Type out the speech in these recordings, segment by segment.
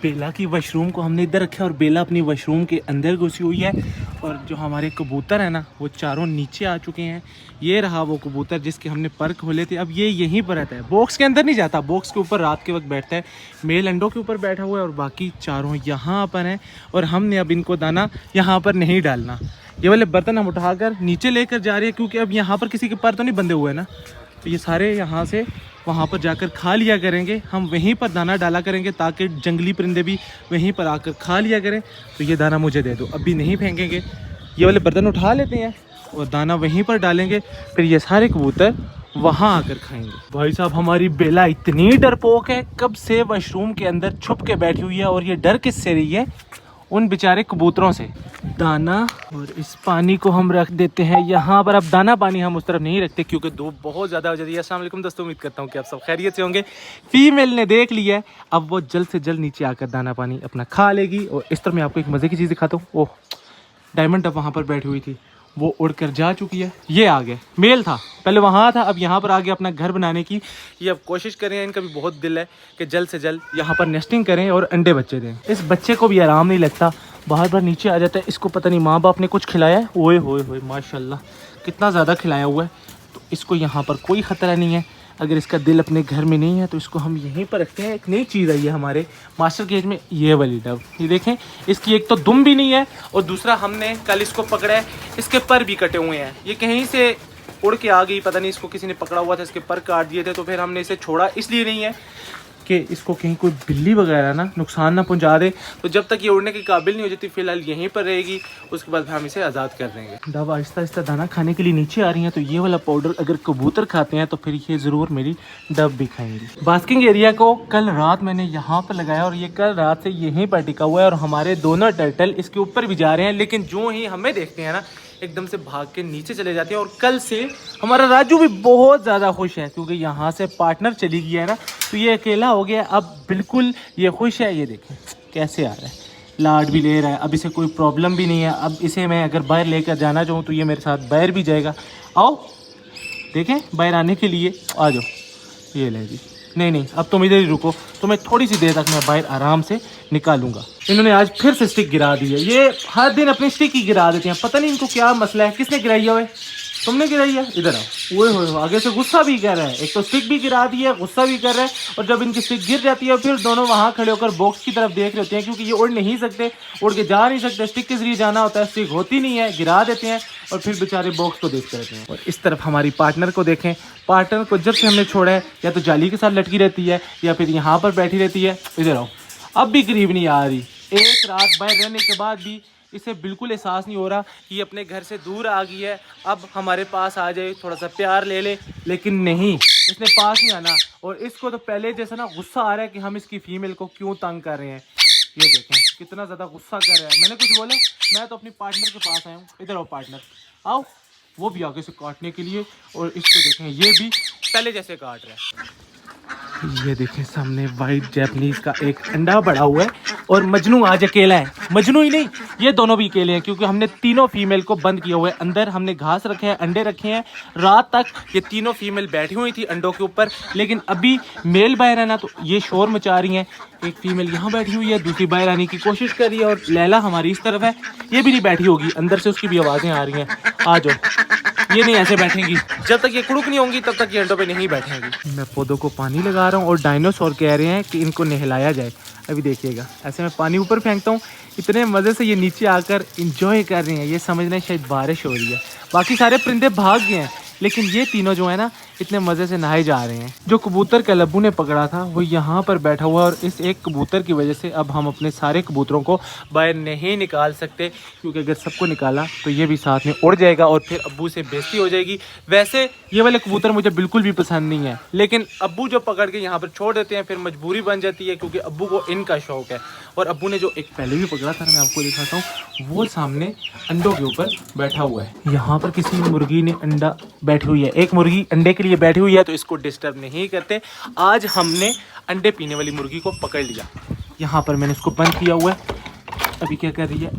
बेला की वशरूम को हमने इधर रखा है और बेला अपनी वशरूम के अंदर घुसी हुई है। और जो हमारे कबूतर हैं ना वो चारों नीचे आ चुके हैं। ये रहा वो कबूतर जिसके हमने पर खोले थे। अब ये यहीं पर रहता है, बॉक्स के अंदर नहीं जाता, बॉक्स के ऊपर रात के वक्त बैठता है। मेल अंडों के ऊपर बैठा हुआ है और बाकी चारों यहाँ पर हैं। और हमने अब इनको दाना यहाँ पर नहीं डालना। ये वाले बर्तन हम उठाकर नीचे लेकर जा रहे हैं क्योंकि अब यहाँ पर किसी के पर तो नहीं बंधे हुए ना, तो ये सारे यहाँ से वहाँ पर जाकर खा लिया करेंगे। हम वहीं पर दाना डाला करेंगे ताकि जंगली परिंदे भी वहीं पर आकर खा लिया करें। तो ये दाना मुझे दे दो, अभी नहीं फेंकेंगे। ये वाले बर्तन उठा लेते हैं और दाना वहीं पर डालेंगे, फिर ये सारे कबूतर वहाँ आकर खाएंगे। भाई साहब हमारी बेला इतनी डरपोक है, कब से वॉशरूम के अंदर छुप के बैठी हुई है। और ये डर किससे रही है? उन बेचारे कबूतरों से। दाना और इस पानी को हम रख देते हैं यहाँ पर। अब दाना पानी हम उस तरफ नहीं रखते क्योंकि धूप बहुत ज़्यादा हो जाती है। अस्सलाम वालेकुम दोस्तों, उम्मीद करता हूँ कि आप सब खैरियत से होंगे। फीमेल ने देख लिया है, अब वो जल्द से जल्द नीचे आकर दाना पानी अपना खा लेगी। और इस तरह मैं आपको एक मज़े की चीज़ दिखाता हूँ। ओह, डायमंड अब वहाँ पर बैठी हुई थी, वो उड़कर जा चुकी है। ये आ गए, मेल था पहले वहाँ था, अब यहाँ पर आ गया अपना घर बनाने की। ये अब कोशिश करें, इनका भी बहुत दिल है कि जल्द से जल्द यहाँ पर नेस्टिंग करें और अंडे बच्चे दें। इस बच्चे को भी आराम नहीं लगता, बार बार नीचे आ जाता है। इसको पता नहीं माँ बाप ने कुछ खिलाया है। ओए होए होए माशाल्लाह कितना ज़्यादा खिलाया हुआ है। तो इसको यहाँ पर कोई ख़तरा नहीं है। अगर इसका दिल अपने घर में नहीं है तो इसको हम यहीं पर रखते हैं। एक नई चीज़ आई है हमारे मास्टर केज में, ये वाली डव। ये देखें, इसकी एक तो दुम भी नहीं है और दूसरा हमने कल इसको पकड़ा है, इसके पर भी कटे हुए हैं। ये कहीं से उड़ के आ गई, पता नहीं इसको किसी ने पकड़ा हुआ था, इसके पर काट दिए थे। तो फिर हमने इसे छोड़ा, इसलिए नहीं है कि इसको कहीं कोई बिल्ली वगैरह ना नुकसान ना पहुंचा दे। तो जब तक ये उड़ने के काबिल नहीं हो जाती फिलहाल यहीं पर रहेगी, उसके बाद हम इसे आज़ाद कर देंगे। डव आहिस्ता आहिस्ता दाना खाने के लिए नीचे आ रही हैं। तो ये वाला पाउडर अगर कबूतर खाते हैं तो फिर ये ज़रूर मेरी डव भी खाएंगी। बास्किंग एरिया को कल रात मैंने यहाँ पर लगाया और ये कल रात से यहीं पर टिका हुआ है। और हमारे दोनों टर्टल इसके ऊपर भी जा रहे हैं, लेकिन जो ही हमें देखते हैं ना एकदम से भाग के नीचे चले जाते हैं। और कल से हमारा राजू भी बहुत ज़्यादा खुश है क्योंकि यहाँ से पार्टनर चली गई है ना, तो ये अकेला हो गया। अब बिल्कुल ये खुश है। ये देखें कैसे आ रहा है, लाड भी ले रहा है। अब इसे कोई प्रॉब्लम भी नहीं है। अब इसे मैं अगर बाहर लेकर जाना चाहूँ तो ये मेरे साथ बाहर भी जाएगा। आओ देखें, बाहर आने के लिए आ जाओ। ये ले जी, नहीं अब तुम इधर ही रुको, तो मैं थोड़ी सी देर तक मैं बाहर आराम से निकालूंगा। इन्होंने आज फिर से स्टिक गिरा दी है। ये हर दिन अपनी स्टिक ही गिरा देते हैं, पता नहीं इनको क्या मसला है। किसने गिराई है? तुमने गिराई है? इधर आओ। ओए होए, आगे से गुस्सा भी कर रहा है। एक तो स्टिक भी गिरा दी है, गुस्सा भी कर रहा है। और जब इनकी स्टिक गिर जाती है फिर दोनों वहाँ खड़े होकर बॉक्स की तरफ देख रहे होते हैं क्योंकि ये उड़ नहीं सकते, उड़ के जा नहीं सकते। स्टिक के जरिए जाना होता है, स्टिक होती नहीं है, गिरा देते हैं और फिर बेचारे बॉक्स को देखते रहते हैं। और इस तरफ हमारी पार्टनर को देखें, पार्टनर को जब से हमने छोड़ा है या तो जाली के साथ लटकी रहती है या फिर यहाँ पर बैठी रहती है। इधर आओ, अब भी करीब नहीं आ रही। एक रात बाहर रहने के बाद भी इसे बिल्कुल एहसास नहीं हो रहा कि ये अपने घर से दूर आ गई है। अब हमारे पास आ जाए, थोड़ा सा प्यार ले ले, लेकिन नहीं, इसने पास नहीं आना। और इसको तो पहले जैसा ना गुस्सा आ रहा है कि हम इसकी फीमेल को क्यों तंग कर रहे हैं। ये देखें कितना ज़्यादा गुस्सा कर रहा है। मैंने कुछ बोला? मैं तो अपनी पार्टनर के पास आया हूँ। इधर आओ पार्टनर, आओ। वो भी आगे से काटने के लिए, और इसको देखें ये भी पहले जैसे काट रहा है। ये देखें सामने वाइट जैपनीज का एक अंडा पड़ा हुआ है और मजनू आज अकेला है। मजनू ही नहीं, ये दोनों भी अकेले हैं क्योंकि हमने तीनों फीमेल को बंद किया हुआ है अंदर। हमने घास रखे हैं, अंडे रखे हैं। रात तक ये तीनों फीमेल बैठी हुई थी अंडों के ऊपर, लेकिन अभी मेल बाहर है ना तो ये शोर मचा रही हैं। एक फीमेल यहाँ बैठी हुई है, दूसरी बाहर आने की कोशिश कर रही है और लैला हमारी इस तरफ है, ये भी नहीं बैठी होगी, अंदर से उसकी भी आवाज़ें आ रही हैं। आ जाओ, ये नहीं ऐसे बैठेंगी, जब तक ये कुड़ुक नहीं होंगी तब तक ये अंडों पे नहीं बैठेंगी। मैं पौधों को पानी लगा रहा हूँ और डायनासोर कह रहे हैं कि इनको नहलाया जाए। अभी देखिएगा, ऐसे मैं पानी ऊपर फेंकता हूँ, इतने मज़े से ये नीचे आकर इंजॉय कर रहे हैं। ये समझ रहे हैं शायद बारिश हो रही है। बाकी सारे परिंदे भाग गए हैं, लेकिन ये तीनों जो है ना इतने मज़े से नहाए जा रहे हैं। जो कबूतर का लब्बू ने पकड़ा था वो यहाँ पर बैठा हुआ है और इस एक कबूतर की वजह से अब हम अपने सारे कबूतरों को बाहर नहीं निकाल सकते क्योंकि अगर सबको निकाला तो ये भी साथ में उड़ जाएगा और फिर अब्बू से बेइज्जती हो जाएगी। वैसे ये वाले कबूतर मुझे बिल्कुल भी पसंद नहीं है, लेकिन अब्बू जो पकड़ के यहाँ पर छोड़ देते हैं फिर मजबूरी बन जाती है क्योंकि अब्बू को इनका शौक है। और अब्बू ने जो एक पहले भी पकड़ा था, मैं आपको दिखाता हूँ, वो सामने अंडों के ऊपर बैठा हुआ है। यहाँ पर किसी मुर्गी ने अंडा बैठी हुई है, एक मुर्गी अंडे के लिए बैठी हुई है, तो इसको डिस्टर्ब नहीं करते। आज हमने अंडे पीने वाली मुर्गी को पकड़ लिया। यहाँ पर मैंने इसको बंद किया हुआ है। अभी क्या कर रही है?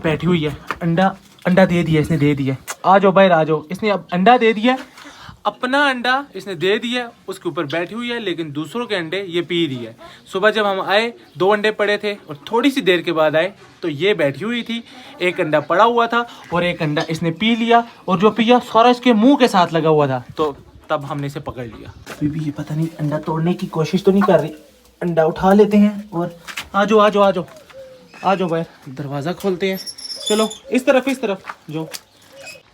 बैठी हुई है। अंडा दे दिया इसने, दे दिया। आ जाओ बाहर आ जाओ, इसने अब अंडा दे दिया। अपना अंडा इसने दे दिया, उसके ऊपर बैठी हुई है, लेकिन दूसरों के अंडे ये पी रही है। सुबह जब हम आए 2 अंडे पड़े थे और थोड़ी सी देर के बाद आए तो ये बैठी हुई थी, एक अंडा पड़ा हुआ था और एक अंडा इसने पी लिया, और जो पिया सारा इसके मुंह के साथ लगा हुआ था, तो तब हमने इसे पकड़ लिया। अभी भी ये पता नहीं अंडा तोड़ने की कोशिश तो नहीं कर रही। अंडा उठा लेते हैं और आ जाओ आ जाओ आ जाओ आ जाओ बाहर, दरवाज़ा खोलते हैं। चलो इस तरफ जो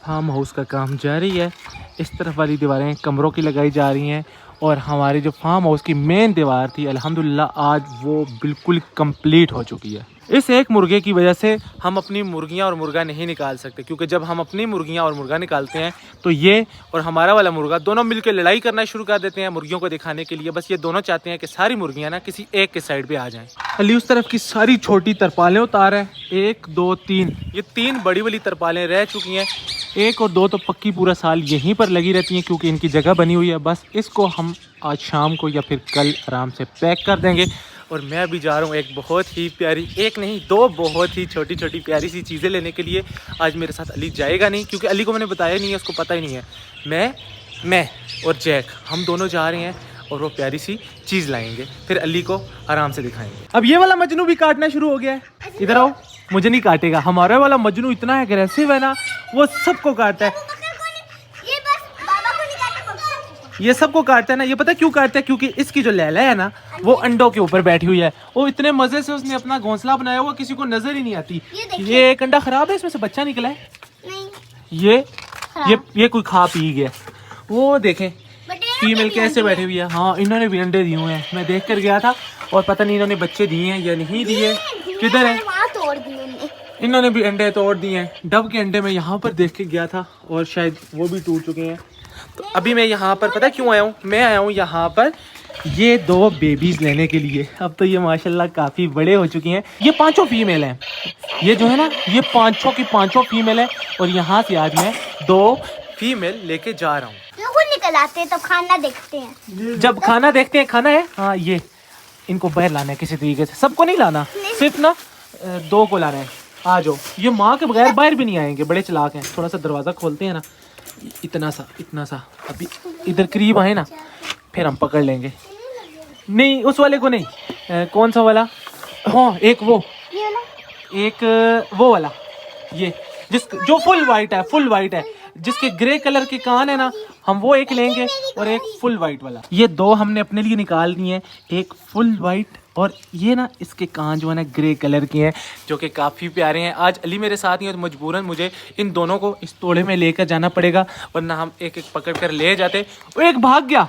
फार्म हाउस का काम जारी है। इस तरफ वाली दीवारें कमरों की लगाई जा रही हैं, और हमारी जो फार्म हाउस की मेन दीवार थी अल्हम्दुलिल्लाह आज वो बिल्कुल कंप्लीट हो चुकी है। इस एक मुर्गे की वजह से हम अपनी मुर्गियां और मुर्गा नहीं निकाल सकते, क्योंकि जब हम अपनी मुर्गियां और मुर्गा निकालते हैं तो ये और हमारा वाला मुर्गा दोनों मिलकर लड़ाई करना शुरू कर देते हैं मुर्गियों को दिखाने के लिए। बस ये दोनों चाहते हैं कि सारी मुर्गियां ना किसी एक के साइड पे आ जाएं। अली उस तरफ की सारी छोटी तरपालें उतार है, 1 2 3, ये 3 बड़ी बड़ी तरपालें रह चुकी हैं। 1 और 2 तो पक्की पूरा साल यहीं पर लगी रहती हैं, क्योंकि इनकी जगह बनी हुई है। बस इसको हम आज शाम को या फिर कल आराम से पैक कर देंगे। और मैं अभी जा रहा हूँ एक बहुत ही प्यारी, एक नहीं 2 बहुत ही छोटी छोटी प्यारी सी चीज़ें लेने के लिए। आज मेरे साथ अली जाएगा नहीं, क्योंकि अली को मैंने बताया नहीं है, उसको पता ही नहीं है। मैं और जैक हम दोनों जा रहे हैं और वो प्यारी सी चीज़ लाएंगे, फिर अली को आराम से दिखाएंगे। अब ये वाला मजनू भी काटना शुरू हो गया है। इधर आओ, मुझे नहीं काटेगा। हमारा वाला मजनू इतना एग्रेसिव है ना, वो सबको काटता है। ये सबको काटता है ना। ये पता क्यों काटता है? क्योंकि इसकी जो लैला है ना, वो अंडों के ऊपर बैठी हुई है। वो इतने मजे से उसने अपना घोंसला बनाया हुआ, किसी को नजर ही नहीं आती। ये एक अंडा खराब है, इसमें से बच्चा निकला है। नहीं। ये कोई खा पी गया। वो देखें फीमेल कैसे बैठी हुई है। हाँ, इन्होंने भी अंडे दिए हुए हैं, मैं देख कर गया था, और पता नहीं इन्होंने बच्चे दिए हैं या नहीं दिए। किधर है? इन्होंने भी अंडे तोड़ दिए हैं। डब के अंडे मैं यहाँ पर देख के गया था, और शायद वो भी टूट चुके हैं। तो अभी मैं यहाँ पर पता क्यों आया हूँ? मैं आया हूँ यहाँ पर ये 2 बेबीज लेने के लिए। अब तो ये माशाल्लाह काफ़ी बड़े हो चुके हैं। ये 5 फीमेल हैं। ये जो है ना, ये 5 की 5 फीमेल है, और यहाँ से आज मैं 2 फीमेल लेके जा रहा हूँ। निकल आते हैं तो खाना देखते हैं। जब खाना देखते हैं, खाना है। हाँ, ये इनको बाहर लाना है किसी तरीके से, सबको नहीं लाना, सिर्फ ना 2 को लाना है। आ जाओ। ये माँ के बगैर बाहर भी नहीं आएंगे, बड़े चालाक हैं। थोड़ा सा दरवाज़ा खोलते हैं ना, इतना सा अभी इधर करीब आए ना, फिर हम पकड़ लेंगे। नहीं, उस वाले को नहीं। कौन सा वाला? हाँ, एक वो वाला, ये जो फुल वाइट है, जिसके ग्रे कलर के कान है ना, हम वो एक लेंगे, और एक फुल वाइट वाला। ये 2 हमने अपने लिए निकाल दिए हैं, एक फुल वाइट, और ये ना इसके कान जो है ना ग्रे कलर के हैं, जो कि काफ़ी प्यारे हैं। आज अली मेरे साथ ही है, तो मजबूरन मुझे इन दोनों को इस तोड़े में लेकर जाना पड़ेगा, वरना हम एक एक पकड़ कर ले जाते। वो एक भाग गया,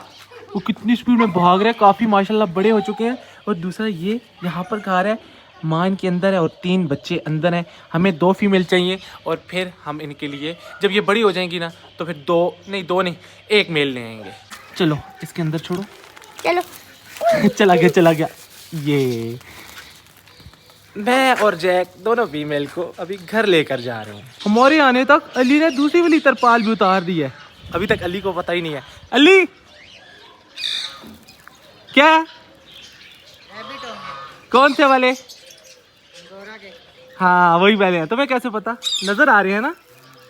वो कितनी स्पीड में भाग रहा है, काफ़ी माशाल्लाह बड़े हो चुके हैं। और दूसरा ये यहाँ पर खा रहा है, माँ इनके अंदर है और 3 बच्चे अंदर हैं। हमें 2 फीमेल चाहिए, और फिर हम इनके लिए जब ये बड़ी हो जाएंगी ना, तो फिर 2 नहीं 1 मेल ले आएंगे। चलो इसके अंदर छोड़ो। चलो चला गया। ये मैं और जैक दोनों फीमेल को अभी घर लेकर जा रहे हैं। हमारे आने तक अली ने दूसरी वाली तरपाल भी उतार दी है। अभी तक अली को पता ही नहीं है। अली क्या? कौन से वाले? हाँ, वही वाले हैं। तुम्हें कैसे पता? नजर आ रहे हैं ना,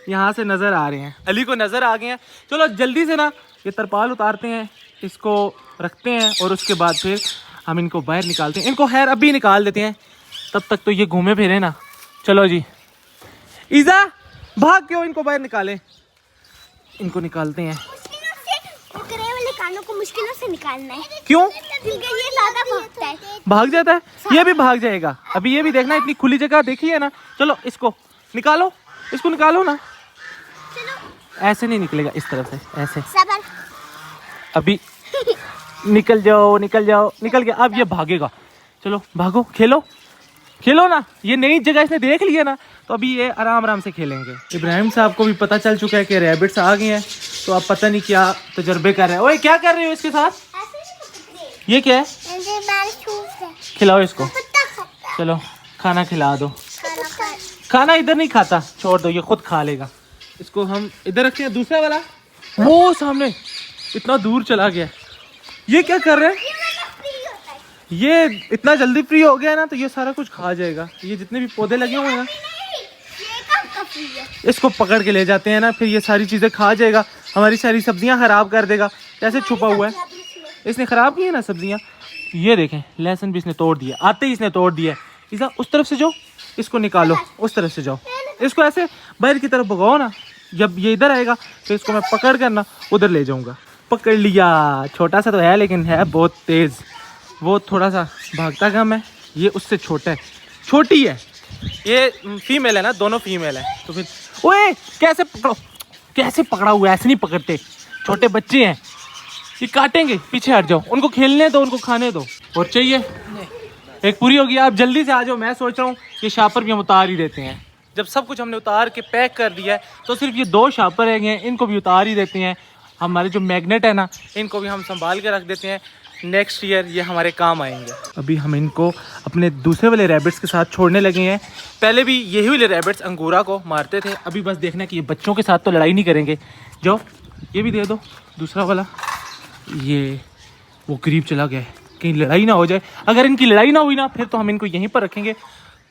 यहाँ से नजर आ रहे हैं। अली को नजर आ गए हैं। चलो जल्दी से ना ये तरपाल उतारते हैं, इसको रखते हैं, और उसके बाद फिर हम इनको बाहर निकालते हैं। इनको खैर अभी निकाल देते हैं, तब तक तो ये घूमे फिरे ना। चलो जी, ईजा भाग क्यों, इनको बाहर निकालें। इनको निकालते हैं। कानों को मुश्किलों से निकालना है। क्यों? क्योंकि ये ज्यादा भागता है। भाग जाता है, ये भी भाग जाएगा। अभी ये भी देखना, इतनी खुली जगह देखी है ना। चलो इसको निकालो ना। चलो। ऐसे नहीं निकलेगा, इस तरफ से ऐसे। अभी निकल जाओ। निकल गया। अब ये भागेगा। चलो भागो, खेलो ना। ये नई जगह इसने देख लिया ना, तो अभी ये आराम से खेलेंगे। इब्राहिम साहब को भी पता चल चुका है कि रैबिट्स आ गए हैं, तो आप पता नहीं क्या तजर्बे कर रहे हैं। ओए क्या कर रहे हो इसके साथ? ये क्या है? खिलाओ इसको। चलो खाना खिला दो। खाना इधर नहीं खाता, छोड़ दो, ये खुद खा लेगा। इसको हम इधर रखते हैं। दूसरा वाला वो सामने इतना दूर चला गया। ये क्या कर रहे हैं? ये इतना जल्दी फ्री हो गया ना, तो ये सारा कुछ खा जाएगा। ये जितने भी पौधे लगे हुए हैं ना, इसको पकड़ के ले जाते हैं ना, फिर ये सारी चीज़ें खा जाएगा। हमारी सारी सब्जियां खराब कर देगा। कैसे छुपा हुआ है, इसने खराब की है ना सब्जियां। ये देखें लहसुन भी इसने तोड़ दिया, आते ही इसने तोड़ दिया। इसा उस तरफ से जाओ, इसको निकालो, उस तरफ से जाओ, इसको ऐसे बाहर की तरफ भगाओ ना। जब ये इधर आएगा तो इसको मैं पकड़ कर ना उधर ले जाऊंगा। पकड़ लिया, छोटा सा तो है लेकिन है बहुत तेज। वो थोड़ा सा भागता कम है, ये उससे छोटा है, छोटी है। ये फीमेल है ना, दोनों फीमेल है। तो फिर ओए कैसे पकड़ो, कैसे पकड़ा हुआ है, ऐसे नहीं पकड़ते, छोटे बच्चे हैं ये काटेंगे। पीछे हट जाओ, उनको खेलने दो, उनको खाने दो। और चाहिए एक पूरी होगी, आप जल्दी से आ जाओ। मैं सोच रहा हूँ ये शापर भी हम उतार ही देते हैं। जब सब कुछ हमने उतार के पैक कर दिया है तो सिर्फ ये 2 शापर रह गए हैं, इनको भी उतार ही देते हैं। हमारे जो मैग्नेट है ना, इनको भी हम संभाल के रख देते हैं, नेक्स्ट ईयर ये हमारे काम आएंगे। अभी हम इनको अपने दूसरे वाले रैबिट्स के साथ छोड़ने लगे हैं। पहले भी यही वाले रैबिट्स अंगूरा को मारते थे। अभी बस देखना कि ये बच्चों के साथ तो लड़ाई नहीं करेंगे। जाओ ये भी दे दो, दूसरा वाला। ये वो करीब चला गया है, कहीं लड़ाई ना हो जाए। अगर इनकी लड़ाई ना हुई ना फिर तो हम इनको यहीं पर रखेंगे,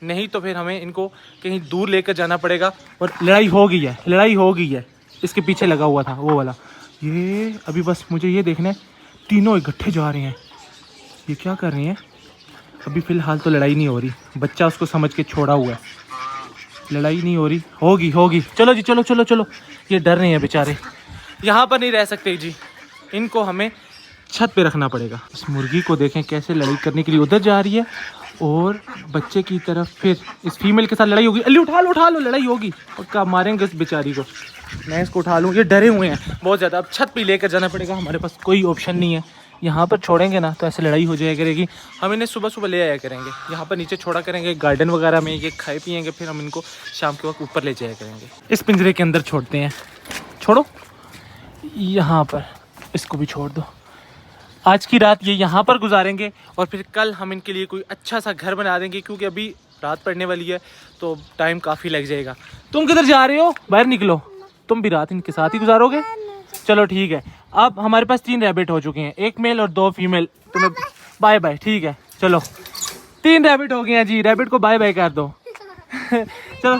नहीं तो फिर हमें इनको कहीं दूर लेकर जाना पड़ेगा। और लड़ाई हो गई है, लड़ाई हो गई है। इसके पीछे लगा हुआ था वो वाला। ये अभी बस मुझे ये देखना है, तीनों इकट्ठे जा रहे हैं। ये क्या कर रहे हैं? अभी फ़िलहाल तो लड़ाई नहीं हो रही, बच्चा उसको समझ के छोड़ा हुआ है। लड़ाई नहीं हो रही, होगी होगी। चलो जी, चलो चलो चलो। ये डर रहे हैं बेचारे, यहाँ पर नहीं रह सकते जी, इनको हमें छत पे रखना पड़ेगा। इस मुर्गी को देखें कैसे लड़ाई करने के लिए उधर जा रही है, और बच्चे की तरफ फिर इस फीमेल के साथ लड़ाई होगी। अल्ली उठा लो, लड़ाई होगी, पक्का मारेंगे इस बेचारी को। मैं इसको उठा लूँ, ये डरे हुए हैं बहुत ज़्यादा। अब छत पे लेकर जाना पड़ेगा, हमारे पास कोई ऑप्शन नहीं है। यहाँ पर छोड़ेंगे ना तो ऐसे लड़ाई हो जाया करेगी। हम इन्हें सुबह सुबह ले आया करेंगे, यहाँ पर नीचे छोड़ा करेंगे गार्डन वगैरह में, ये खाए पिएंगे, फिर हम इनको शाम के वक्त ऊपर ले जाया करेंगे। इस पिंजरे के अंदर छोड़ते हैं, छोड़ो यहाँ पर, इसको भी छोड़ दो। आज की रात ये यहाँ पर गुजारेंगे और फिर कल हम इनके लिए कोई अच्छा सा घर बना देंगे, क्योंकि अभी रात पड़ने वाली है तो टाइम काफ़ी लग जाएगा। तुम किधर जा रहे हो? बाहर निकलो, तुम भी रात इनके साथ ही गुजारोगे? चलो ठीक है। अब हमारे पास 3 रैबिट हो चुके हैं, 1 मेल और 2 फीमेल। तुम्हें बाय बाय, ठीक है चलो। 3 रैबिट हो गए हैं जी, रैबिट को बाय बाय कर दो। चलो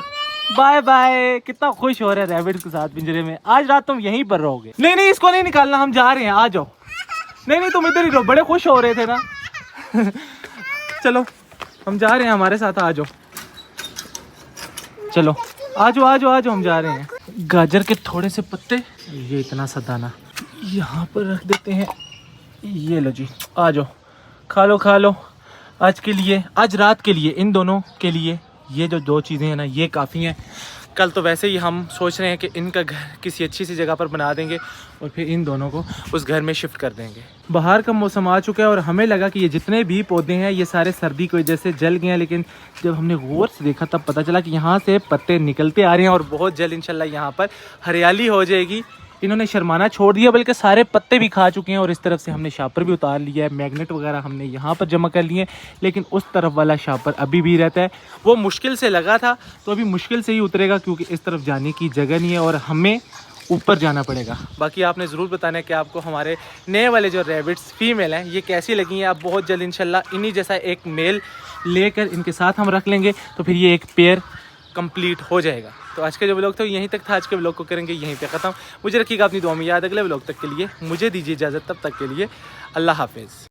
बाय बाय। कितना खुश हो रहा है रैबिट के साथ पिंजरे में। आज रात तुम यहीं पर रहोगे। नहीं नहीं, इसको नहीं निकालना, हम जा रहे हैं, आ जाओ। नहीं तुम इधर ही रहो, बड़े खुश हो रहे थे ना। चलो हम जा रहे हैं, हमारे साथ आ जाओ। चलो आ जाओ, हम जा रहे हैं। गाजर के थोड़े से पत्ते, ये इतना सा दाना यहाँ पर रख देते हैं। ये लो जी, आ जाओ, खा लो। आज के लिए, आज रात के लिए, इन दोनों के लिए ये जो 2 चीज़ें हैं ना, ये काफ़ी हैं। कल तो वैसे ही हम सोच रहे हैं कि इनका घर किसी अच्छी सी जगह पर बना देंगे और फिर इन दोनों को उस घर में शिफ्ट कर देंगे। बाहर का मौसम आ चुका है और हमें लगा कि ये जितने भी पौधे हैं ये सारे सर्दी की वजह से जल गए हैं, लेकिन जब हमने गौर से देखा तब पता चला कि यहाँ से पत्ते निकलते आ रहे हैं और बहुत जल्द इंशाल्लाह यहाँ पर हरियाली हो जाएगी। इन्होंने शर्माना छोड़ दिया, बल्कि सारे पत्ते भी खा चुके हैं। और इस तरफ से हमने शापर भी उतार लिया है, मैग्नेट वगैरह हमने यहाँ पर जमा कर लिए, लेकिन उस तरफ वाला शापर अभी भी रहता है। वो मुश्किल से लगा था तो अभी मुश्किल से ही उतरेगा, क्योंकि इस तरफ जाने की जगह नहीं है और हमें ऊपर जाना पड़ेगा। बाकी आपने ज़रूर बताना है कि आपको हमारे नए वाले जो रैबिट्स फीमेल हैं ये कैसी लगी हैं। आप बहुत जल्द इंशाल्लाह इन्हीं जैसा एक मेल लेकर इनके साथ हम रख लेंगे, तो फिर ये एक पेयर कंप्लीट हो जाएगा। तो आज का जो व्लॉग था यहीं तक था। आज के व्लॉग को करेंगे यहीं पे ख़त्म। मुझे रखिएगा अपनी दुआ में याद। अगले व्लॉग तक के लिए मुझे दीजिए इजाज़त, तब तक के लिए अल्लाह हाफिज़।